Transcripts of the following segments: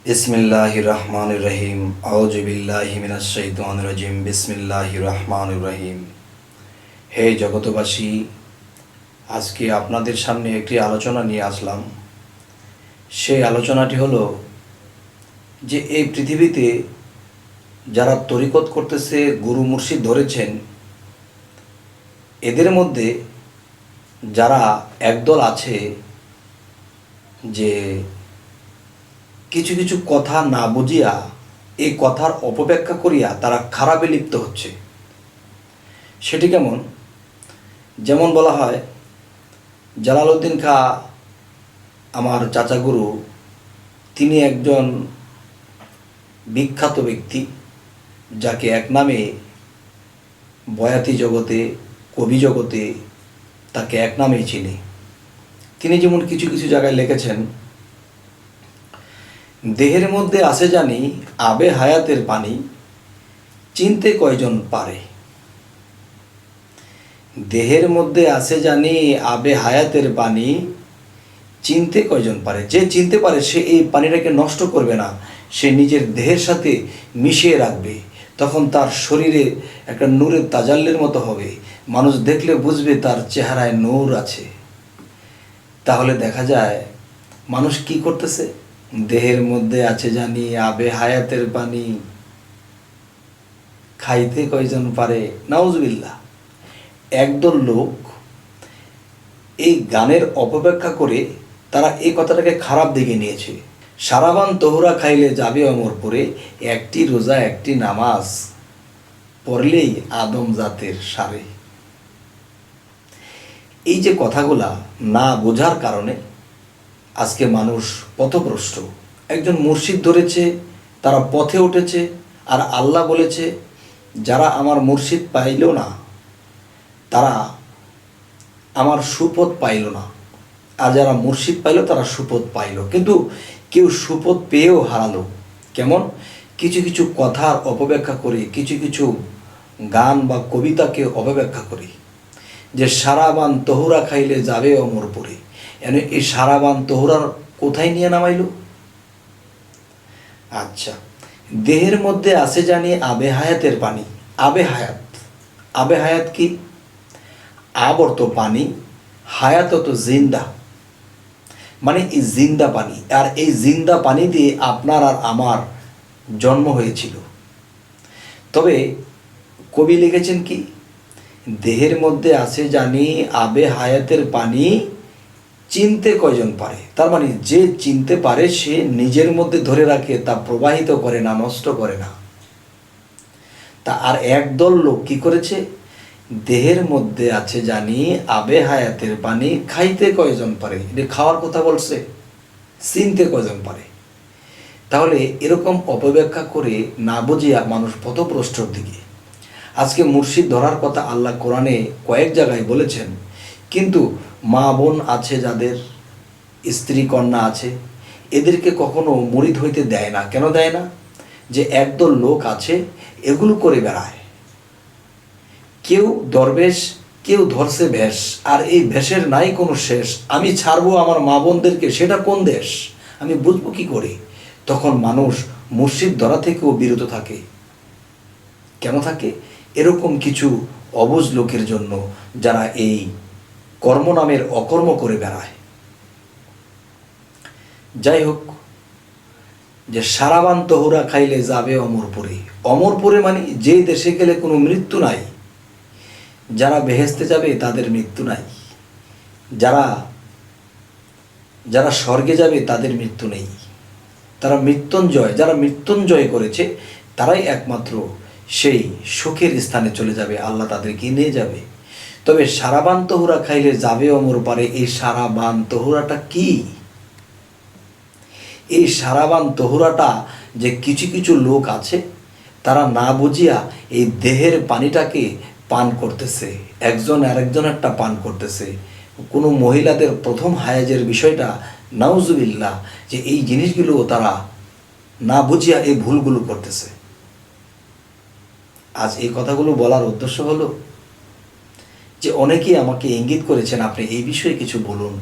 বিসমিল্লাহির রহমানির রহিম। আউযু বিল্লাহি মিনাশ শাইতানির রাজিম। বিসমিল্লাহির রহমানির রহিম। হে জগতবাসী, আজকে আপনাদের সামনে একটি আলোচনা নিয়ে আসলাম। সেই আলোচনাটি হলো যে এই পৃথিবীতে যারা তরিকত করতেছে, গুরু মুর্শিদ ধরেছেন, এদের মধ্যে যারা একদল আছে যে কিছু কিছু কথা না বুঝিয়া এই কথার অপব্যাখ্যা করিয়া তারা খারাপে লিপ্ত হচ্ছে। সেটি কেমন? যেমন বলা হয়, জালালউদ্দিন খাঁ আমার চাচা গুরু, তিনি একজন বিখ্যাত ব্যক্তি, যাকে এক নামে বয়াতি জগতে, কবি জগতে তাকে এক নামেই চিনি। তিনি যেমন কিছু কিছু জায়গায় লিখেছেন, দেহের মধ্যে আছে জানি আবে হায়াতের পানি, চিনতে কয়জন পারে। দেহের মধ্যে আছে জানি আবে হায়াতের পানি, চিনতে কয়জন পারে। যে চিনতে পারে সে এই পানিটাকে নষ্ট করবে না, সে নিজের দেহের সাথে মিশিয়ে রাখবে। তখন তার শরীরে একটা নূরের তাজাল্লির মতো হবে, মানুষ দেখলে বুঝবে তার চেহারায় নূর আছে। তাহলে দেখা যায় মানুষ কি করতেছে? দেহের মধ্যে আছে জানি আবে হায়াতের পানি, খাইতে কয়জন পারে। নাউজুবিল্লাহ। একদল লোক এই গানের অপব্যাখ্যা করে তারা এই কথাটাকে খারাপ দিকে নিয়েছে। সারাবান তোহরা খাইলে যাবে অমরপুরে, একটি রোজা একটি নামাজ পড়লেই আদম জাতের সারে। এই যে কথাগুলা না বোঝার কারণে আজকে মানুষ পথভ্রষ্ট। একজন মুর্শিদ ধরেছে, তারা পথে উঠেছে, আর আল্লাহ বলেছে যারা আমার মুর্শিদ পাইল না তারা আমার সুপথ পাইল না, আর যারা মুর্শিদ পাইল তারা সুপথ পাইল। কিন্তু কেউ সুপথ পেয়েও হারালো। কেমন? কিছু কিছু কথার অপব্যাখ্যা করে, কিছু কিছু গান বা কবিতাকে অপব্যাখ্যা করে, যে সারাবান তোহরা খাইলে যাবে অমরপুরে। এই সারাবান তোহরার কোথায় নিয়ে নামাইল? আচ্ছা, দেহের মধ্যে আছে জানি আবে হায়াতের পানি। আবে হায়াত, আবে হায়াত কি? আব অর্থ পানি, হায়াত অর্থ জিন্দা, মানে এই জিন্দা পানি। আর এই জিন্দা পানি দিয়ে আপনার আর আমার জন্ম হয়েছিল। তবে কবি লিখেছেন কি? দেহের মধ্যে আছে জানি আবে হায়াতের পানি, চিনতে কয়জন পারে। তার মানে যে চিনতে পারে সে নিজের মধ্যে ধরে রাখে, তা প্রবাহিত করে না, নষ্ট করে না। তা আর একদল লোক কি করেছে? দেহের মধ্যে আছে জানি আবে হায়াতের পানি, খাইতে কয়জন পারে। এটা খাওয়ার কথা বলছে, চিনতে কয়জন পারে। তাহলে এরকম অপব্যাখ্যা করে না বুঝিয়া মানুষ পথভ্রষ্টর দিকে। আজকে মুর্শিদ ধরার কথা আল্লাহ কোরআনে কয়েক জায়গায় বলেছেন, কিন্তু মা বোন আছে যাদের, স্ত্রী কন্যা আছে, এদেরকে কখনো মুরিদ হইতে দেয় না। কেন দেয় না? যে একদল লোক আছে এগুলো করে বেড়ায়। কেউ দরবেশ, কেউ ধরছে ভেষ, আর এই ভেষের নাই কোনো শেষ। আমি ছাড়বো আমার মা বোনদেরকে, সেটা কোন দেশ? আমি বুঝবো কি করে? তখন মানুষ মুর্শিদ ধরা থেকেও বিরত থাকে। কেন থাকে? এরকম কিছু অবুঝ লোকের জন্য, যারা এই কর্ম নামের অকর্ম করে বেড়ায়। যাই হোক, যে সারাবান তোহরা খাইলে যাবে অমরপুরে। অমরপুরে মানে যে দেশে গেলে কোনো মৃত্যু নাই। যারা বেহেস্তে যাবে তাদের মৃত্যু নাই, যারা যারা স্বর্গে যাবে তাদের মৃত্যু নেই। তারা মৃত্যুঞ্জয়, যারা মৃত্যুঞ্জয় করেছে তারাই একমাত্র সেই সুখের স্থানে চলে যাবে, আল্লাহ তাদেরকে নিয়ে যাবে। তবে সারাবান তোহরা খাইলে যাবে অমর পারে, এই সারাবান তোহরাটা কি? এই সারাবান তোহরাটা যে কিছু কিছু লোক আছে তারা না বুঝিয়া এই দেহের পানিটাকে পান করতেছে, একজন আরেকজনেরটা পান করতেছে। কোনো মহিলাদের প্রথম হায়াজের বিষয়টা, নাউজুবিল্লাহ, যে এই জিনিসগুলো তারা না বুঝিয়া এই ভুলগুলো করতেছে। আজ এই কথাগুলো বলার উদ্দেশ্য হলো যে অনেকেই আমাকে ইঙ্গিত করেছেন, আপনি এই বিষয়ে কিছু বলুন।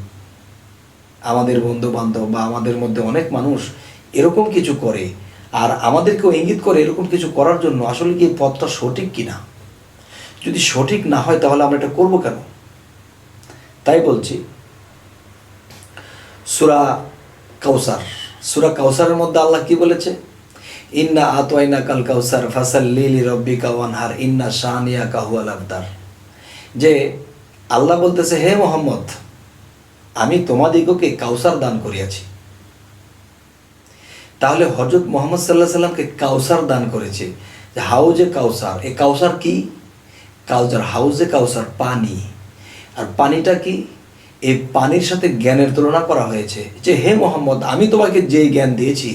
আমাদের বন্ধু বান্ধব বা আমাদের মধ্যে অনেক মানুষ এরকম কিছু করে আর আমাদেরকেও ইঙ্গিত করে এরকম কিছু করার জন্য, আসলে কি এই পথটা সঠিক কিনা? যদি সঠিক না হয় তাহলে আমরা এটা করবো কেন? তাই বলছি, সূরা কাউসার, সূরা কাউসারের মধ্যে আল্লাহ কি বলেছে? ইন্না আতওয়াইনা কাল কাউসার ফাসাল্লি লিরাব্বিকা ওয়ানহার ইন্না শানিয়াকা হুয়াল আবতার। যে আল্লাহ বলতেছে, হে মুহাম্মদ, আমি তোমাদিগকে কাউসার দান করিয়াছি। তাহলে হযরত মুহাম্মদ সাল্লাল্লাহু আলাইহি সাল্লামকে কাউসার দান করেছে। যে হাউজে কাউসার, এই কাউসার কি? কাউসার, হাউজে কাউসার পানি। আর পানিটা কি? এই পানির সাথে জ্ঞানের তুলনা করা হয়েছে। যে হে মুহাম্মদ, আমি তোমাকে যেই জ্ঞান দিয়েছি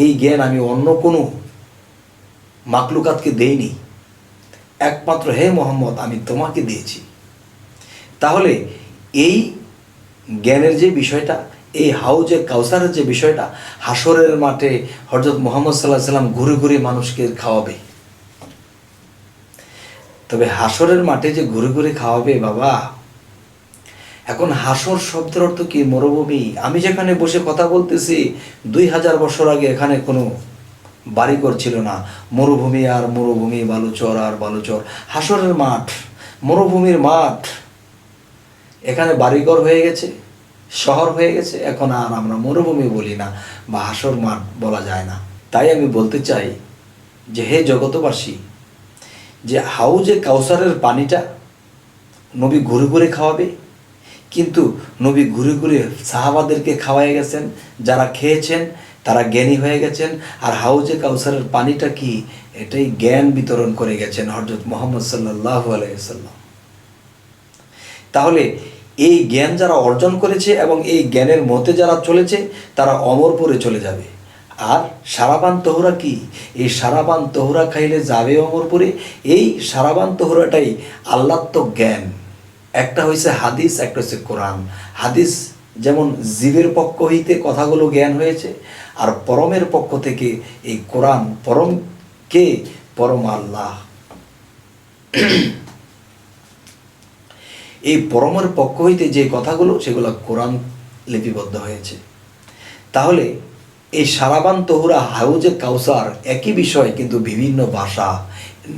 এই জ্ঞান আমি অন্য কোনো মাকলুকাতকে দেইনি, একমাত্র হে মুহাম্মদ আমি তোমাকে দিয়েছি। তাহলে এই জ্ঞানের যে বিষয়টা, এই হাউজে কাউসারের যে বিষয়টা, হাসরের মাঠে হযরত মুহাম্মদ সাল্লাল্লাহু আলাইহি সাল্লাম ঘুরে ঘুরে মানুষকে খাওয়াবে। তবে হাসরের মাঠে যে ঘুরে ঘুরে খাওয়াবে বাবা, এখন হাসর শব্দের অর্থ কি? মরুভূমি। আমি যেখানে বসে কথা বলতেছি 2000 বছর আগে এখানে কোনো বাড়িঘর ছিল না, মরুভূমি আর মরুভূমি, বালুচর আর বালুচর। হাসরের মাঠ মরুভূমির মাঠ, এখানে বাড়িঘর হয়ে গেছে, শহর হয়ে গেছে। এখন আর আমরা মরুভূমি বলি না বা হাসর মাঠ বলা যায় না। তাই আমি বলতে চাই যে হে জগতবাসী, যে হাউজে কাউসারের পানিটা নবী ঘুরে ঘুরে খাওয়াবে, কিন্তু নবী ঘুরে ঘুরে সাহাবাদেরকে খাওয়াই গেছেন। যারা খেয়েছেন তারা জ্ঞানী হয়ে গেছেন। আর হাউজে কাউসারের পানিটা কি? এটাই জ্ঞান বিতরণ করে গেছেন হযরত মুহাম্মদ সাল্লাল্লাহু আলাইহি ওয়াসাল্লাম। তাহলে এই জ্ঞান যারা অর্জন করেছে এবং এই জ্ঞানের মতে যারা চলেছে তারা অমরপুরে চলে যাবে। আর সারাবান তহুরা কি? এই সারাবান তহুরা খাইলে যাবে অমরপুরে। এই সারাবান তহুরাটাই আল্লাহত্ব জ্ঞান। একটা হয়েছে হাদিস, একটা হচ্ছে কোরআন। হাদিস যেমন জীবের পক্ষ হইতে কথাগুলো জ্ঞান হয়েছে, আর পরমের পক্ষ থেকে এই কোরআন। পরম কে? পরম আল্লাহ। এই পরমের পক্ষ হইতে যে কথাগুলো, সেগুলো কোরআন লিপিবদ্ধ হয়েছে। তাহলে এই সারাবান তহুরা, হাউজে কাউসার একই বিষয়, কিন্তু বিভিন্ন ভাষা।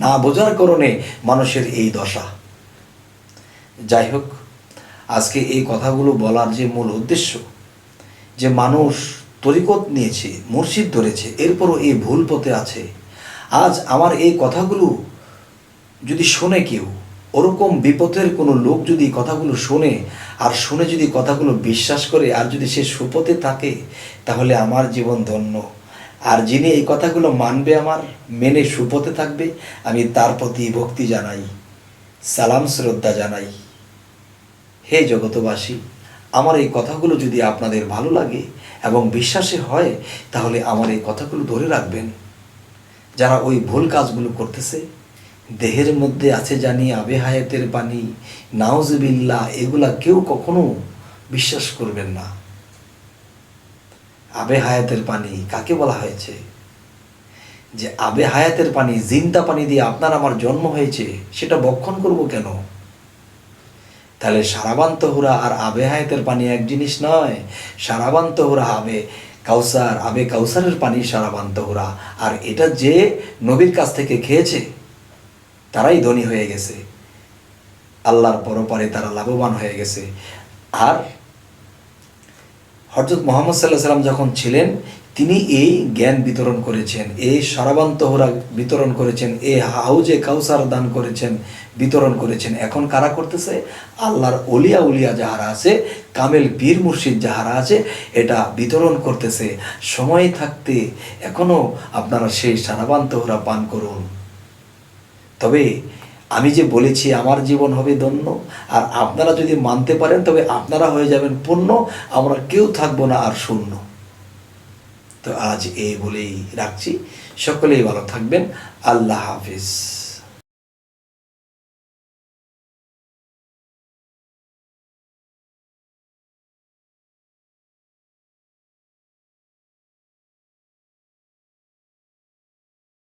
না বোঝার কারণে মানুষের এই দশা। যাই হোক, আজকে এই কথাগুলো বলার যে মূল উদ্দেশ্য, যে মানুষ তরিকত নিয়েছে, মুর্শিদ ধরেছে, এরপরও এই ভুল পথে আছে। আজ আমার এই কথাগুলো যদি শোনে কেউ, ওরকম বিপদের কোনো লোক যদি কথাগুলো শোনে, আর শুনে যদি কথাগুলো বিশ্বাস করে, আর যদি সে সুপথে থাকে, তাহলে আমার জীবন ধন্য। আর যিনি এই কথাগুলো মানবে, আমার মেনে সুপথে থাকবে, আমি তার প্রতি ভক্তি জানাই, সালাম শ্রদ্ধা জানাই। হে জগতবাসী, আমার এই কথাগুলো যদি আপনাদের ভালো লাগে এবং বিশ্বাসে হয়, তাহলে আমার এই কথাগুলো ধরে রাখবেন। যারা ওই ভুল কাজগুলো করতেছে, দেহের মধ্যে আছে জানি আবে হায়াতের পানি, নাউজুবিল্লাহ, এগুলা কেউ কখনো বিশ্বাস করবেন না। আবে হায়াতের পানি কাকে বলা হয়েছে? যে আবে হায়াতের পানি, জিন্দা পানি দিয়ে আপনার আমার জন্ম হয়েছে, সেটা বক্ষণ করব কেন? তাহলে সারাবান তহুরা আর আবে হায়াতের পানি এক জিনিস নয়। সারাবান তহুরা আবে কাউসার, আবে কাউসারের পানি সারাবান তহুরা। আর এটা যে নবীর কাছ থেকে খেয়েছে তারাই ধনী হয়ে গেছে, আল্লাহর পরপারে তারা লাভবান হয়ে গেছে। আর হযরত মুহাম্মদ সাল্লাল্লাহু আলাইহি সাল্লাম যখন ছিলেন, তিনি এই জ্ঞান বিতরণ করেছেন, এই সারাবান তহুরা বিতরণ করেছেন, এই হাউজে কাউসার দান করেছেন, বিতরণ করেছেন। এখন কারা করতেছে? আল্লাহর ওলিয়া উলিয়া যাহারা আছে, কামেল পীর মুর্শিদ যাহারা আছে, এটা বিতরণ করতেছে। সময় থাকতে এখনো আপনারা সেই সারাবান তহুরা পান করুন। তবে আমি যে বলেছি আমার জীবন হবে ধন্য, আর আপনারা যদি মানতে পারেন তবে আপনারা হয়ে যাবেন পূর্ণ, আমরা কেউ থাকবো না আর শূন্য। তো আজ এই বলেই রাখছি। সকলেই ভালো থাকবেন। আল্লাহ হাফিজ।